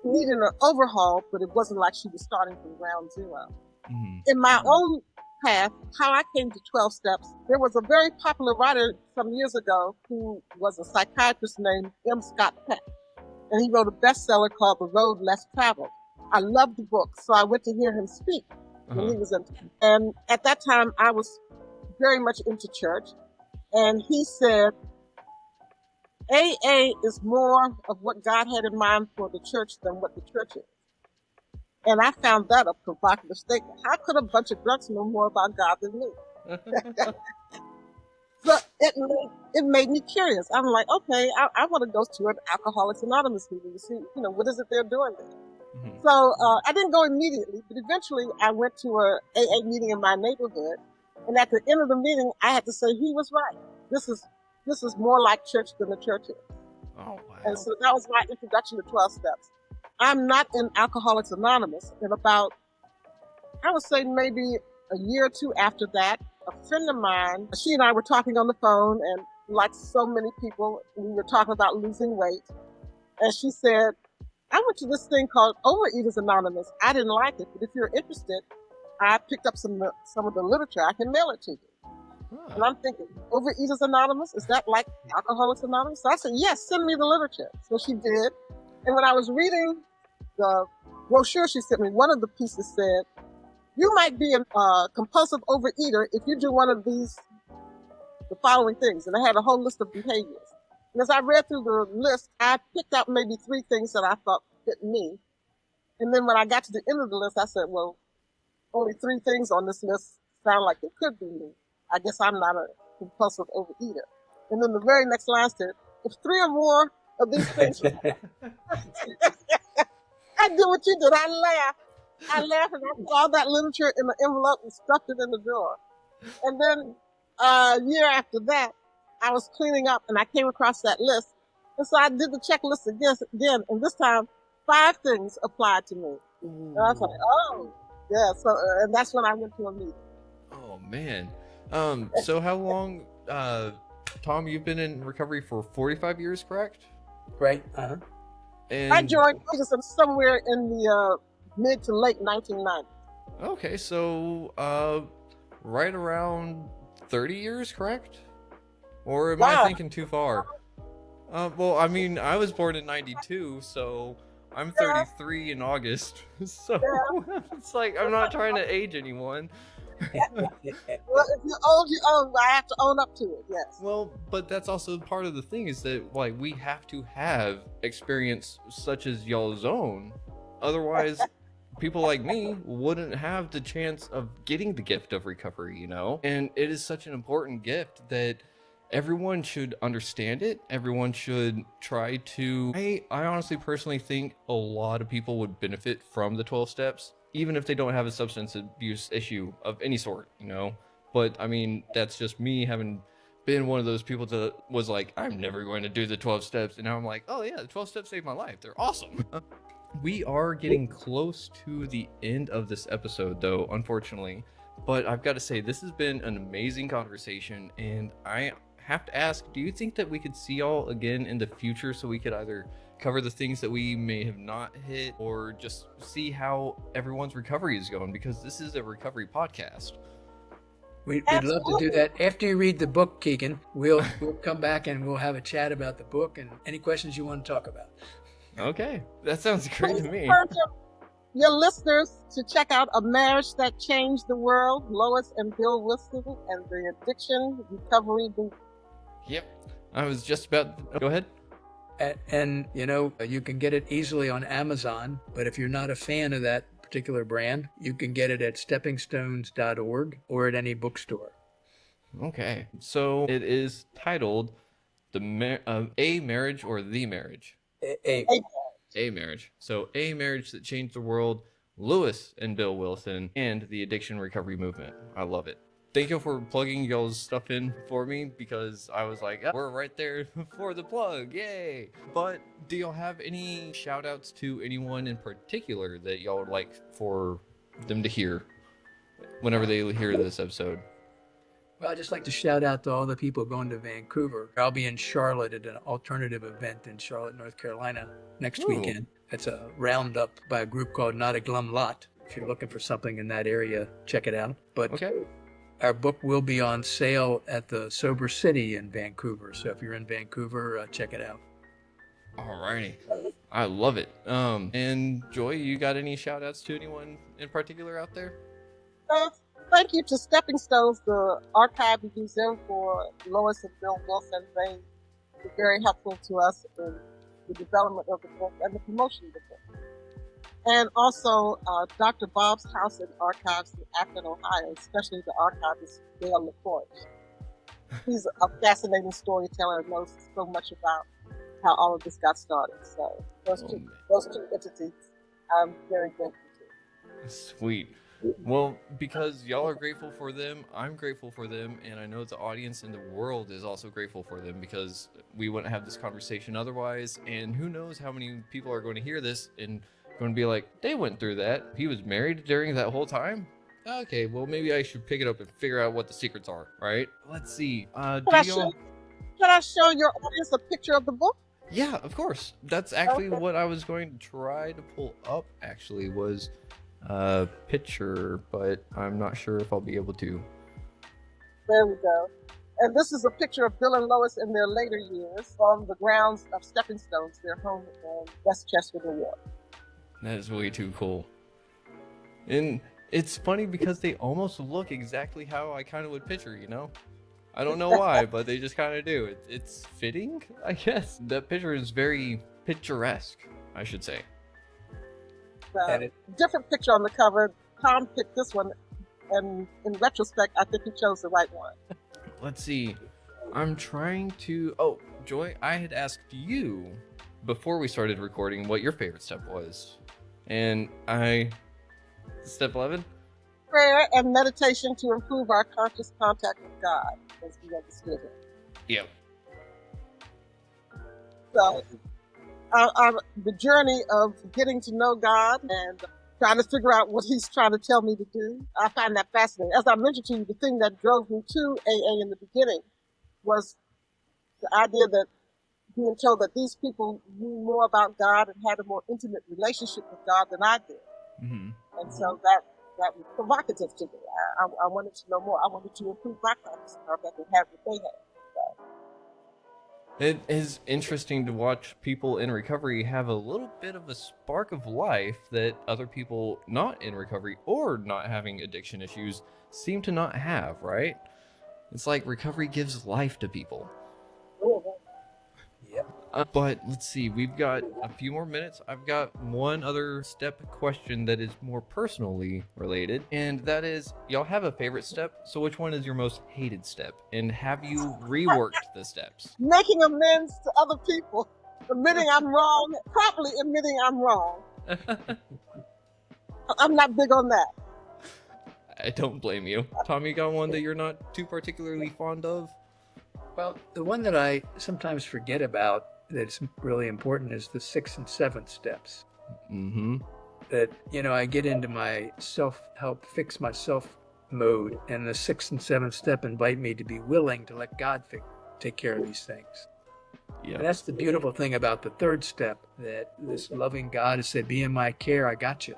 needed an overhaul, but it wasn't like she was starting from ground zero. In my own path, how I came to 12 steps, there was a very popular writer some years ago who was a psychiatrist named M. Scott Peck. And he wrote a bestseller called The Road Less Traveled. I loved the book, so I went to hear him speak when he was in. And at that time, I was very much into church. And he said, AA is more of what God had in mind for the church than what the church is. And I found that a provocative statement. How could a bunch of drunks know more about God than me? So it made me curious. I'm like, okay, I want to go to an Alcoholics Anonymous meeting to see, what is it they're doing there. So I didn't go immediately, but eventually I went to a AA meeting in my neighborhood. And at the end of the meeting, I had to say, he was right. This is more like church than the church is.
Oh, wow.
And so that was my introduction to 12 steps. I'm not in Alcoholics Anonymous. And about, I would say maybe a year or two after that, a friend of mine, she and I were talking on the phone, and like so many people, we were talking about losing weight. And she said, I went to this thing called Overeaters Anonymous. I didn't like it, but if you're interested, I picked up some of the literature. I can mail it to you. And I'm thinking, Overeaters Anonymous? Is that like Alcoholics Anonymous? So I said, yes, send me the literature. So she did. And when I was reading the brochure she sent me, one of the pieces said, you might be a compulsive overeater if you do one of the following things. And I had a whole list of behaviors. And as I read through the list, I picked out maybe 3 things that I thought fit me. And then when I got to the end of the list, I said, well, only 3 things on this list sound like it could be me. I guess I'm not a compulsive overeater. And then the very next line said, if 3 or more of these things, I did what you did. I laughed and I saw that literature in the envelope and stuffed it in the drawer. And then a year after that, I was cleaning up and I came across that list. And so I did the checklist again, and this time 5 things applied to me. And I was like, oh, yeah. So, and that's when I went to a meeting.
Oh man. So how long, Tom? You've been in recovery for 45 years, correct?
Right.
And
I joined somewhere in the mid to late 1990s.
okay, so right around 30 years, correct? Or am I
Wow.
thinking too far? Well, I mean, I was born in 92, so I'm 33 in August. So it's like I'm not trying to age anyone.
Well, if you're old, you're old. I have to own up to it, yes.
Well, but that's also part of the thing is that like we have to have experience such as y'all's own. Otherwise, people like me wouldn't have the chance of getting the gift of recovery, you know? And it is such an important gift that everyone should understand it. Everyone should try to. I honestly personally think a lot of people would benefit from the 12 steps, even if they don't have a substance abuse issue of any sort, you know? But I mean, that's just me having been one of those people that was like, I'm never going to do the 12 steps. And now I'm like, oh yeah, the 12 steps saved my life. They're awesome. We are getting close to the end of this episode though, unfortunately. But I've got to say, this has been an amazing conversation. And I have to ask, do you think that we could see y'all again in the future so we could either cover the things that we may have not hit or just see how everyone's recovery is going? Because this is a recovery podcast.
We'd love to do that. After you read the book, Keegan, we'll come back and we'll have a chat about the book and any questions you want to talk about.
Okay, that sounds great to me.
Your listeners to check out A Marriage That Changed the World, Lois and Bill Wilson, and the Addiction Recovery Boot.
Yep, I was just about. Go ahead.
And you know, you can get it easily on Amazon, but if you're not a fan of that particular brand, you can get it at steppingstones.org or at any bookstore.
Okay, so it is titled A Marriage or The Marriage? A Marriage. So A Marriage That Changed the World, Lois and Bill Wilson, and the Addiction Recovery Movement. I love it. Thank you for plugging y'all's stuff in for me because I was like, oh, we're right there for the plug. Yay. But do y'all have any shout outs to anyone in particular that y'all would like for them to hear whenever they hear this episode?
Well, I'd just like to shout out to all the people going to Vancouver. I'll be in Charlotte at an alternative event in Charlotte, North Carolina next weekend. It's a roundup by a group called Not a Glum Lot. If you're looking for something in that area, check it out. But
okay.
Our book will be on sale at the Sober City in Vancouver. So if you're in Vancouver, check it out.
Alrighty. I love it. And Joy, you got any shout outs to anyone in particular out there?
Thank you to Stepping Stones, the archive museum for Lois and Bill Wilson. They were very helpful to us in the development of the book and the promotion of the book. And also Dr. Bob's House and Archives in Akron, Ohio, especially the archivist Dale LaForge. He's a fascinating storyteller and knows so much about how all of this got started. So those two entities, I'm very grateful to.
Sweet. Well, because y'all are grateful for them, I'm grateful for them, and I know the audience in the world is also grateful for them because we wouldn't have this conversation otherwise. And who knows how many people are going to hear this and going to be like, they went through that. He was married during that whole time? Okay, well, maybe I should pick it up and figure out what the secrets are, right? Let's see.
Can I show your audience a picture of the book?
Yeah, of course. That's actually what I was going to try to pull up, actually, was a picture, but I'm not sure if I'll be able to.
There we go. And this is a picture of Bill and Lois in their later years on the grounds of Stepping Stones, their home in Westchester, New York.
That is way too cool. And it's funny because they almost look exactly how I kind of would picture, you know? I don't know why, but they just kind of do. It's fitting, I guess. That picture is very picturesque, I should say.
Different picture on the cover. Tom picked this one, and in retrospect, I think he chose the right one.
Let's see. I'm trying to... Oh, Joy, I had asked you before we started recording what your favorite step was. And Step 11?
Prayer and meditation to improve our conscious contact with God, as we understood it.
Yep.
So the journey of getting to know God and trying to figure out what he's trying to tell me to do, I find that fascinating. As I mentioned to you, the thing that drove me to AA in the beginning was the idea that being told that these people knew more about God and had a more intimate relationship with God than I did.
Mm-hmm.
And so that was provocative to me. I wanted to know more. I wanted to improve my practice so that I could have what they had.
It is interesting to watch people in recovery have a little bit of a spark of life that other people not in recovery or not having addiction issues seem to not have, right? It's like recovery gives life to people.
Yep.
But let's see, we've got a few more minutes. I've got one other step question that is more personally related, and that is, y'all have a favorite step? So which one is your most hated step? And have you reworked the steps?
Making amends to other people, admitting I'm wrong, properly admitting I'm wrong. I'm not big on that.
I don't blame you. Tom, you got one that you're not too particularly fond of?
Well, the one that I sometimes forget about that's really important is the 6th and 7th steps.
Mm-hmm.
That, I get into my self-help, fix myself mode, and the 6th and 7th step invite me to be willing to let God take care of these things.
Yeah.
And that's the beautiful thing about the 3rd step, that this loving God has said, be in my care, I got you.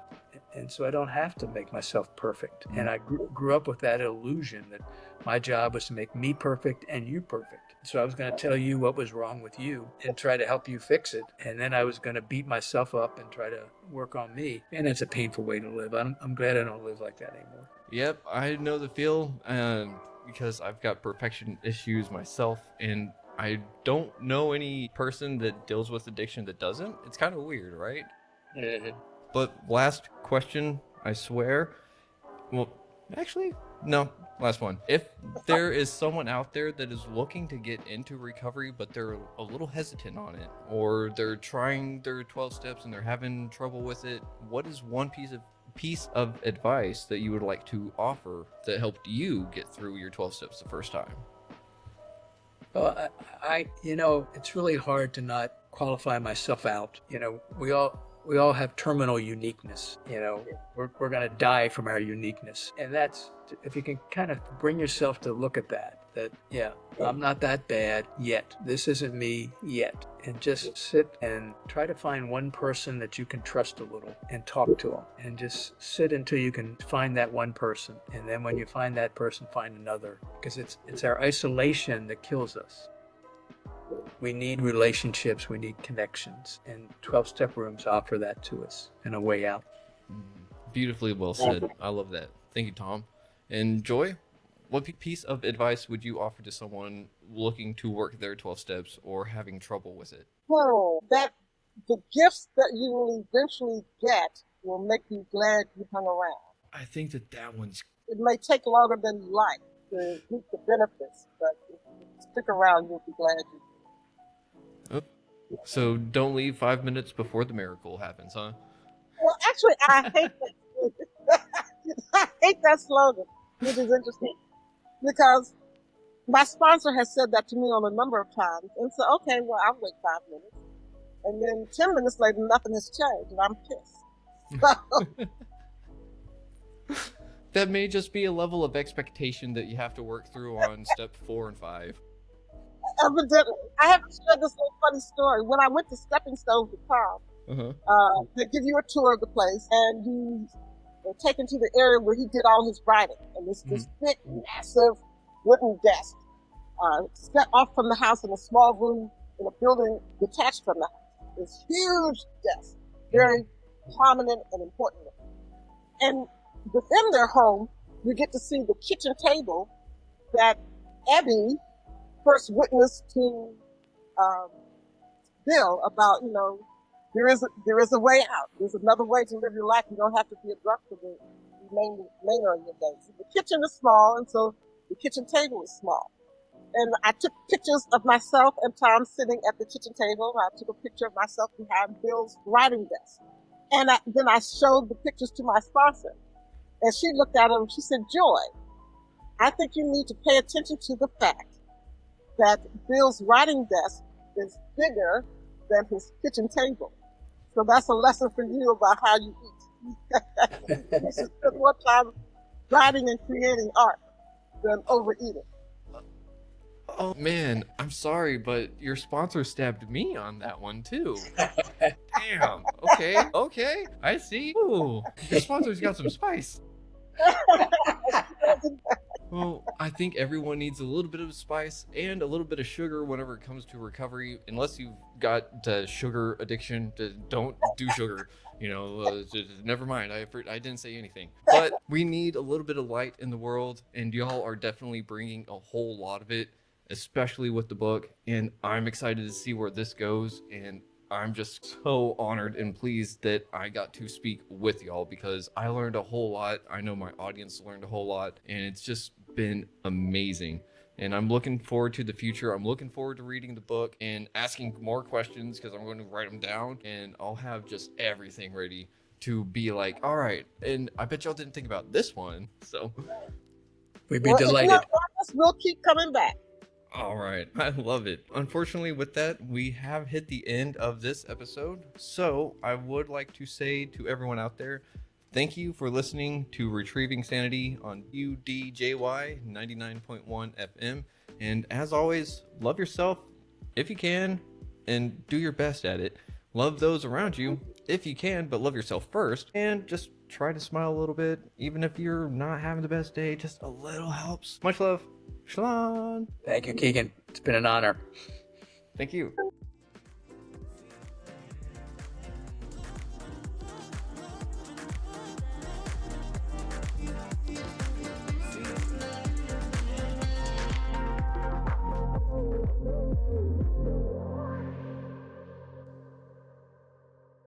And so I don't have to make myself perfect. And I grew up with that illusion that my job was to make me perfect and you perfect. So I was going to tell you what was wrong with you and try to help you fix it. And then I was going to beat myself up and try to work on me. And it's a painful way to live. I'm glad I don't live like that anymore.
Yep, I know the feel, because I've got perfection issues myself, and I don't know any person that deals with addiction that doesn't. It's kind of weird, right? But last question, I swear. Well, actually, no, last one. If there is someone out there that is looking to get into recovery, but they're a little hesitant on it, or they're trying their 12 steps and they're having trouble with it, what is one piece of advice that you would like to offer that helped you get through your 12 steps the first time?
Well, it's really hard to not qualify myself out. We all have terminal uniqueness. We're going to die from our uniqueness. And that's, if you can kind of bring yourself to look at that, I'm not that bad yet. This isn't me yet. And just sit and try to find one person that you can trust a little and talk to them. And just sit until you can find that one person. And then when you find that person, find another. Because it's our isolation that kills us. We need relationships, we need connections, and 12-step rooms offer that to us in a way out.
Beautifully well said. I love that. Thank you, Tom. And Joy, what piece of advice would you offer to someone looking to work their 12 steps or having trouble with it?
That the gifts that you will eventually get will make you glad you hung around.
I think that one's...
It may take longer than you like to reap the benefits, but if you stick around, you'll be glad you did.
So don't leave 5 minutes before the miracle happens, huh?
Well, actually, I hate that. I hate that slogan, which is interesting, because my sponsor has said that to me on a number of times, and so okay, well, I'll wait 5 minutes, and then 10 minutes later, nothing has changed, and I'm pissed.
That may just be a level of expectation that you have to work through on step 4 and 5.
Evidently, I have to share this little funny story. When I went to Stepping Stones with Tom, they give you a tour of the place, and you are taken to the area where he did all his writing. And this big, massive wooden desk, set off from the house in a small room in a building detached from the house. This huge desk, very prominent and important. And within their home, you get to see the kitchen table that Abby first witness to Bill about, there is a way out. There's another way to live your life. You don't have to be a drug for the remainder of your days. The kitchen is small, and so the kitchen table is small. And I took pictures of myself and Tom sitting at the kitchen table. I took a picture of myself behind Bill's writing desk. And then I showed the pictures to my sponsor. And she looked at them and she said, Joy, I think you need to pay attention to the fact that Bill's writing desk is bigger than his kitchen table. So that's a lesson for you about how you eat. You should spend more time writing and creating art than overeating.
Oh man, I'm sorry, but your sponsor stabbed me on that one too. Damn. Okay. I see. Ooh, your sponsor's got some spice. Well, I think everyone needs a little bit of spice and a little bit of sugar whenever it comes to recovery. Unless you've got the sugar addiction, don't do sugar. Never mind. I didn't say anything. But we need a little bit of light in the world, and y'all are definitely bringing a whole lot of it, especially with the book. And I'm excited to see where this goes. And I'm just so honored and pleased that I got to speak with y'all, because I learned a whole lot. I know my audience learned a whole lot, and it's just been amazing. And I'm looking forward to the future. I'm looking forward to reading the book and asking more questions, because I'm going to write them down, and I'll have just everything ready to be like, all right. And I bet y'all didn't think about this one. So
We'd be delighted.
We'll keep coming back.
all right. I love it. Unfortunately, with that, we have hit the end of this episode. So I would like to say to everyone out there, thank you for listening to Retrieving Sanity on WDJY 99.1 FM. And as always, love yourself if you can, and do your best at it. Love those around you if you can, but love yourself first. And just try to smile a little bit. Even if you're not having the best day, just a little helps. Much love. Shalom.
Thank you, Keegan. It's been an honor.
Thank you.